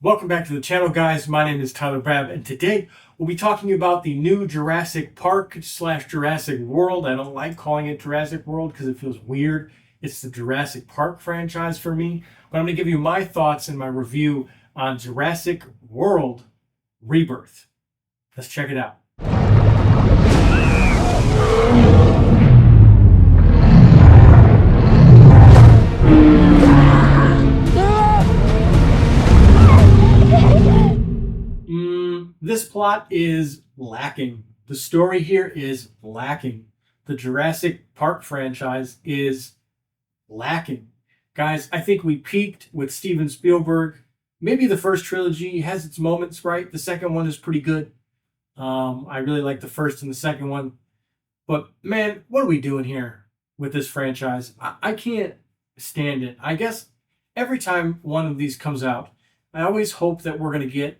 Welcome back to the channel, guys. My name is Tyler Babb, and today we'll be talking about the new Jurassic Park slash Jurassic World. I don't like calling it Jurassic World because it feels weird. It's the Jurassic Park franchise for me. But I'm going to give you my thoughts and my review on Jurassic World Rebirth. Let's check it out. This plot is lacking. The story here is lacking. The Jurassic Park franchise is lacking. Guys, I think we peaked with Steven Spielberg. Maybe the first trilogy has its moments, right? The second one is pretty good. I really like the first and the second one. But man, what are we doing here with this franchise? I can't stand it. I guess every time one of these comes out, I always hope that we're going to get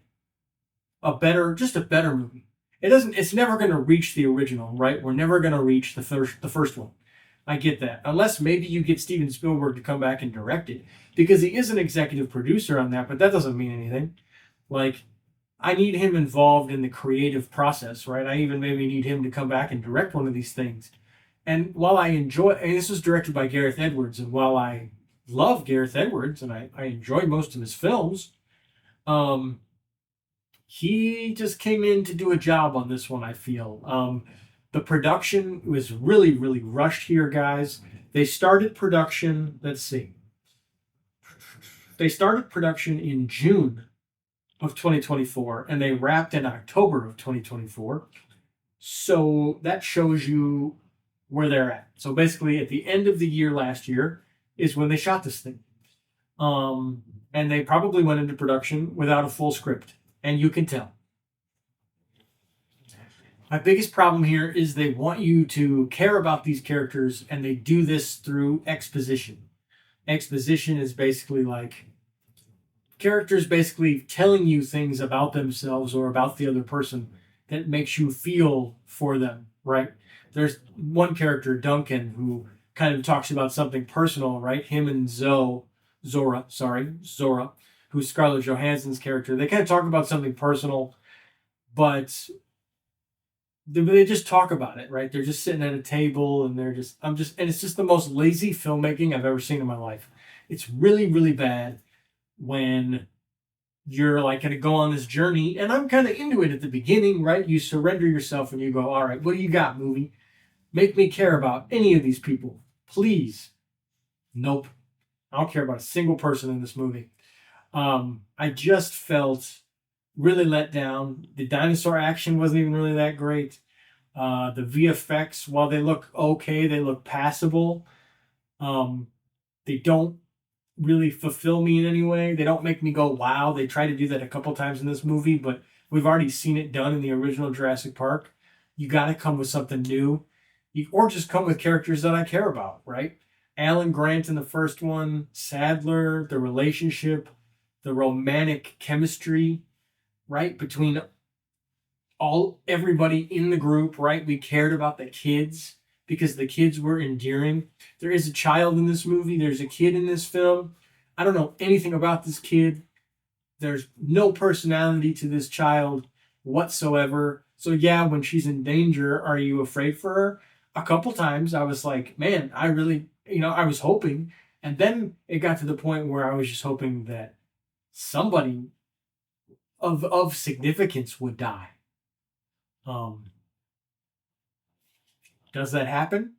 just a better movie. It's never going to reach the original, right? We're never going to reach the first one. I get that. Unless maybe you get Steven Spielberg to come back and direct it, because he is an executive producer on that, but that doesn't mean anything. Like, I need him involved in the creative process, right? I even maybe need him to come back and direct one of these things. And while and this was directed by Gareth Edwards, and while I love Gareth Edwards and I enjoy most of his films, he just came in to do a job on this one, I feel. The production was really, really rushed here, guys. They started production, let's see. They started production in June of 2024, and they wrapped in October of 2024. So that shows you where they're at. So basically, at the end of the year last year is when they shot this thing. And they probably went into production without a full script. And you can tell. My biggest problem here is they want you to care about these characters, and they do this through exposition. Exposition is basically like characters basically telling you things about themselves or about the other person that makes you feel for them, right? There's one character, Duncan, who kind of talks about something personal, right? Him and Zora, who's Scarlett Johansson's character. They kind of talk about something personal, but they just talk about it, right? They're just sitting at a table and and it's just the most lazy filmmaking I've ever seen in my life. It's really, really bad when you're like going to go on this journey, and I'm kind of into it at the beginning, right? You surrender yourself and you go, all right, what do you got, movie? Make me care about any of these people, please. Nope. I don't care about a single person in this movie. I just felt really let down. The dinosaur action wasn't even really that great. The VFX, while they look okay, they look passable. They don't really fulfill me in any way. They don't make me go, wow. They try to do that a couple times in this movie, but we've already seen it done in the original Jurassic Park. You got to come with something new, or just come with characters that I care about, right? Alan Grant in the first one, Sadler, the relationship, the romantic chemistry, right, between everybody in the group, right? We cared about the kids because the kids were endearing. There is a child in this movie. There's a kid in this film. I don't know anything about this kid. There's no personality to this child whatsoever. So yeah, when she's in danger, are you afraid for her? A couple times I was like, man, I really, I was hoping. And then it got to the point where I was just hoping that somebody of significance would die. Does that happen?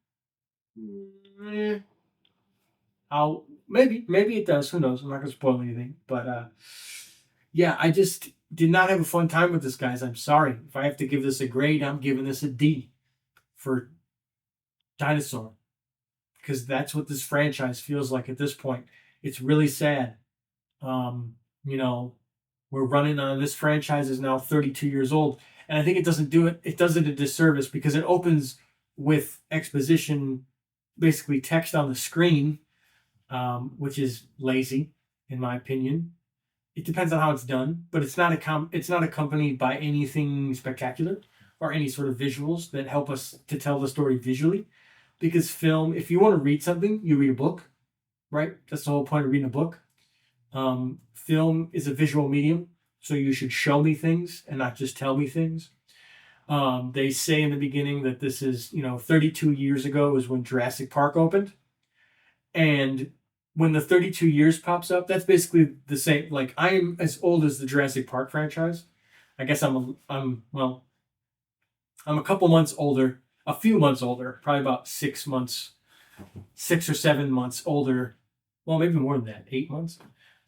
I'll maybe it does. Who knows? I'm not gonna spoil anything. But yeah, I just did not have a fun time with this, guys. I'm sorry. If I have to give this a grade, I'm giving this a D for Dinosaur, because that's what this franchise feels like at this point. It's really sad. You know, we're running on this franchise is now 32 years old, and I think it doesn't do it. It does it a disservice because it opens with exposition, basically text on the screen, which is lazy in my opinion. It depends on how it's done, but it's not accompanied by anything spectacular or any sort of visuals that help us to tell the story visually. Because film, if you want to read something, you read a book, right? That's the whole point of reading a book. Film is a visual medium, so you should show me things and not just tell me things. They say in the beginning that this is, 32 years ago is when Jurassic Park opened. And when the 32 years pops up, that's basically the same. Like, I'm as old as the Jurassic Park franchise. I guess I'm a couple months older, a few months older, probably about 6 months, 6 or 7 months older. Well, maybe more than that, 8 months,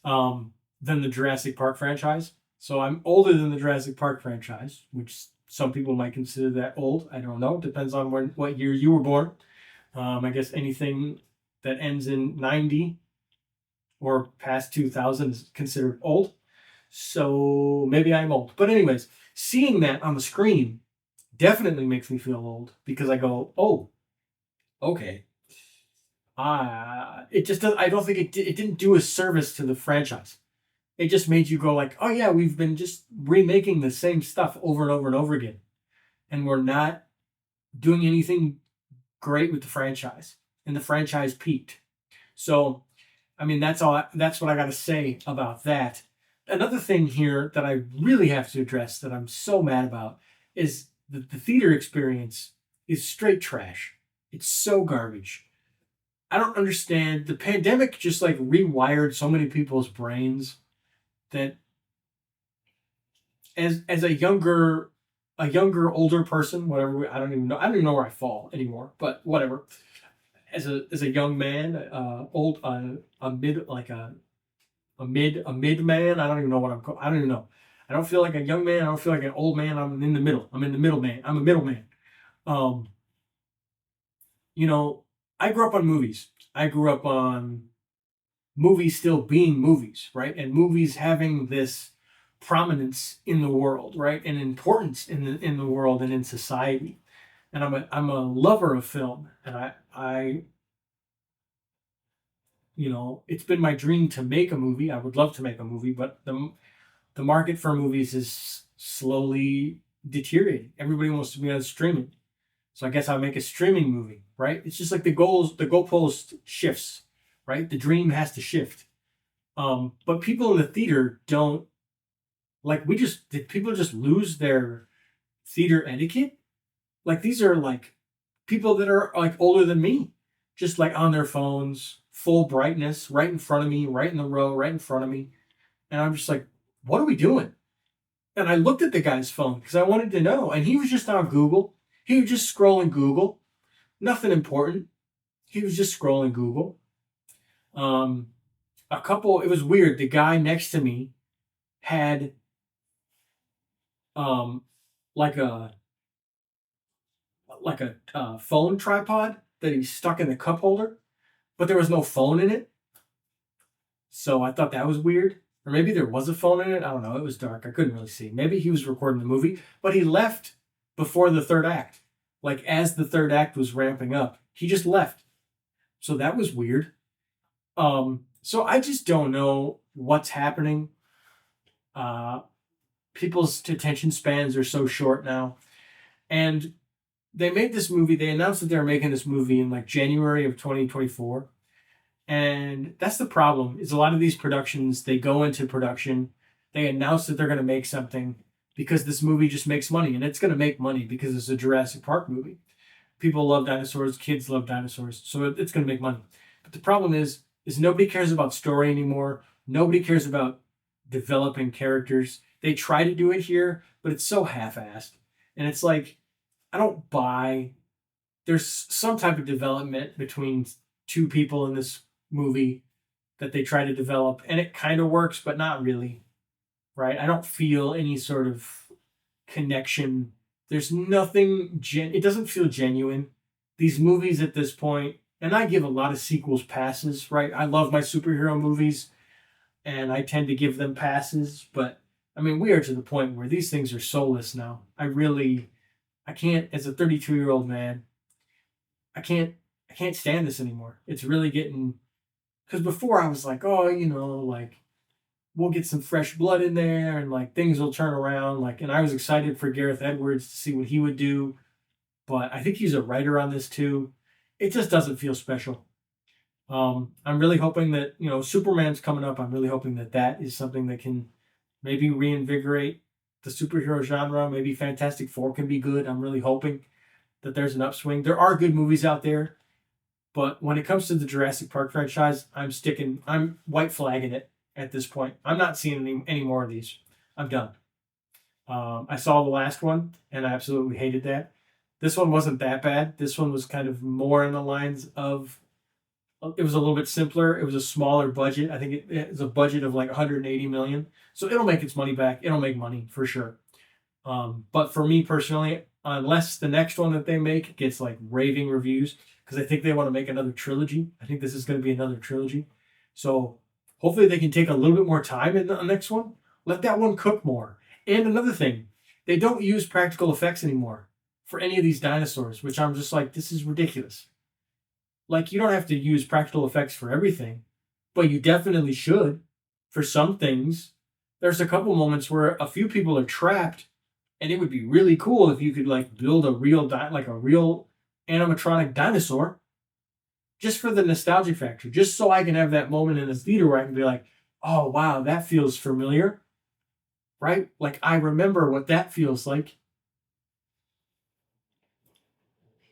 than the Jurassic Park franchise. So I'm older than the Jurassic Park franchise, which some people might consider that old. I don't know. Depends on what year you were born. I guess anything that ends in 90 or past 2000 is considered old. So maybe I'm old. But anyways, seeing that on the screen definitely makes me feel old because I go, oh, okay. It just does. I don't think it didn't do a service to the franchise. It just made you go like, oh yeah, we've been just remaking the same stuff over and over and over again, and we're not doing anything great with the franchise. And the franchise peaked. So, I mean, that's all. That's what I got to say about that. Another thing here that I really have to address that I'm so mad about is that the theater experience is straight trash. It's so garbage. I don't understand. The pandemic just like rewired so many people's brains that as a younger older person, whatever, I don't even know where I fall anymore, but whatever. As a young man, old a mid like a mid man. I don't even know what I don't even know. I don't feel like a young man. I don't feel like an old man. I'm in the middle. I'm in the middle man. I'm a middle man. Um, you know, I grew up on movies. I grew up on movies still being movies, right? And movies having this prominence in the world, right? And importance in the world and in society. And I'm a lover of film, and it's been my dream to make a movie. I would love to make a movie, but the market for movies is slowly deteriorating. Everybody wants to be on streaming. So I guess I'll make a streaming movie, right? It's just like the goalpost shifts, right? The dream has to shift. But people in the theater don't like did people just lose their theater etiquette? Like these are like people that are like older than me, just like on their phones, full brightness, right in front of me, right in the row, right in front of me. And I'm just like, what are we doing? And I looked at the guy's phone because I wanted to know. And he was just on Google. He was just scrolling Google. Nothing important. He was just scrolling Google. Um, it was weird. The guy next to me had um, like a phone tripod that he stuck in the cup holder, but there was no phone in it. So I thought that was weird. Or maybe there was a phone in it. I don't know. It was dark. I couldn't really see. Maybe he was recording the movie, but he left before the third act. Like as the third act was ramping up, he just left. So that was weird. So I just don't know what's happening. Uh, People's attention spans are so short now. And they made this movie. They announced that they're making this movie in like January of 2024. And that's the problem is a lot of these productions, they go into production, they announce that they're going to make something because this movie just makes money. And it's going to make money because it's a Jurassic Park movie. People love dinosaurs, kids love dinosaurs, so it's going to make money. But the problem is nobody cares about story anymore. Nobody cares about developing characters. They try to do it here, but it's so half-assed. And it's like, I don't buy there's some type of development between two people in this movie that they try to develop, and it kind of works, but not really, right? I don't feel any sort of connection. There's nothing, it doesn't feel genuine. These movies at this point, and I give a lot of sequels passes, right? I love my superhero movies, and I tend to give them passes, but I mean, we are to the point where these things are soulless now. I can't, as a 32-year-old man, I can't I can't stand this anymore. It's really getting because before I was like, oh, like we'll get some fresh blood in there and like things will turn around. Like, and I was excited for Gareth Edwards to see what he would do, but I think he's a writer on this too. It just doesn't feel special. I'm really hoping that, Superman's coming up. I'm really hoping that that is something that can maybe reinvigorate the superhero genre. Maybe Fantastic Four can be good. I'm really hoping that there's an upswing. There are good movies out there, but when it comes to the Jurassic Park franchise, I'm white flagging it at this point. I'm not seeing any more of these. I'm done. I saw the last one and I absolutely hated that. This one wasn't that bad. This one was kind of more in the lines of, it was a little bit simpler. It was a smaller budget. I think it was a budget of like 180 million. So it'll make its money back. It'll make money for sure. But for me personally, unless the next one that they make gets like raving reviews, because I think they want to make another trilogy. I think this is going to be another trilogy. So hopefully they can take a little bit more time in the next one. Let that one cook more. And another thing, they don't use practical effects anymore for any of these dinosaurs, which I'm just like, this is ridiculous. Like, you don't have to use practical effects for everything, but you definitely should for some things. There's a couple moments where a few people are trapped, and it would be really cool if you could like build a real animatronic dinosaur just for the nostalgia factor, just so I can have that moment in the theater where I can be like, oh wow, that feels familiar, right? Like I remember what that feels like,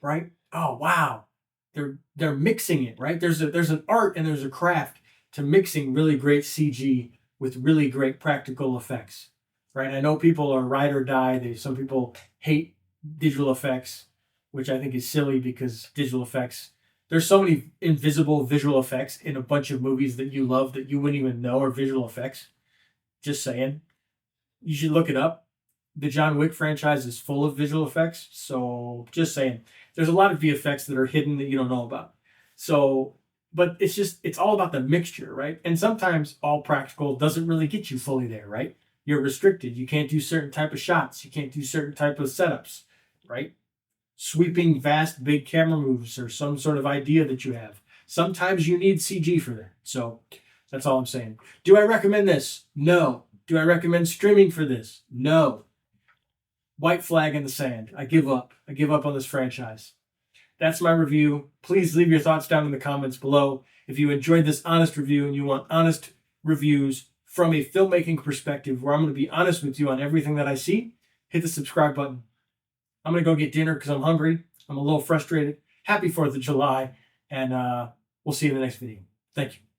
right? Oh wow, they're mixing it, right? There's an art and there's a craft to mixing really great CG with really great practical effects, right? I know people are ride or die. Some people hate digital effects, which I think is silly because digital effects. There's so many invisible visual effects in a bunch of movies that you love that you wouldn't even know are visual effects. Just saying. You should look it up. The John Wick franchise is full of visual effects. So just saying. There's a lot of VFX that are hidden that you don't know about. So, but it's all about the mixture, right? And sometimes all practical doesn't really get you fully there, right? You're restricted. You can't do certain type of shots. You can't do certain type of setups, right? Sweeping, vast, big camera moves or some sort of idea that you have. Sometimes you need CG for that. So that's all I'm saying. Do I recommend this? No. Do I recommend streaming for this? No. White flag in the sand. I give up. I give up on this franchise. That's my review. Please leave your thoughts down in the comments below. If you enjoyed this honest review and you want honest reviews from a filmmaking perspective where I'm going to be honest with you on everything that I see, hit the subscribe button. I'm going to go get dinner because I'm hungry. I'm a little frustrated. Happy 4th of July. And we'll see you in the next video. Thank you.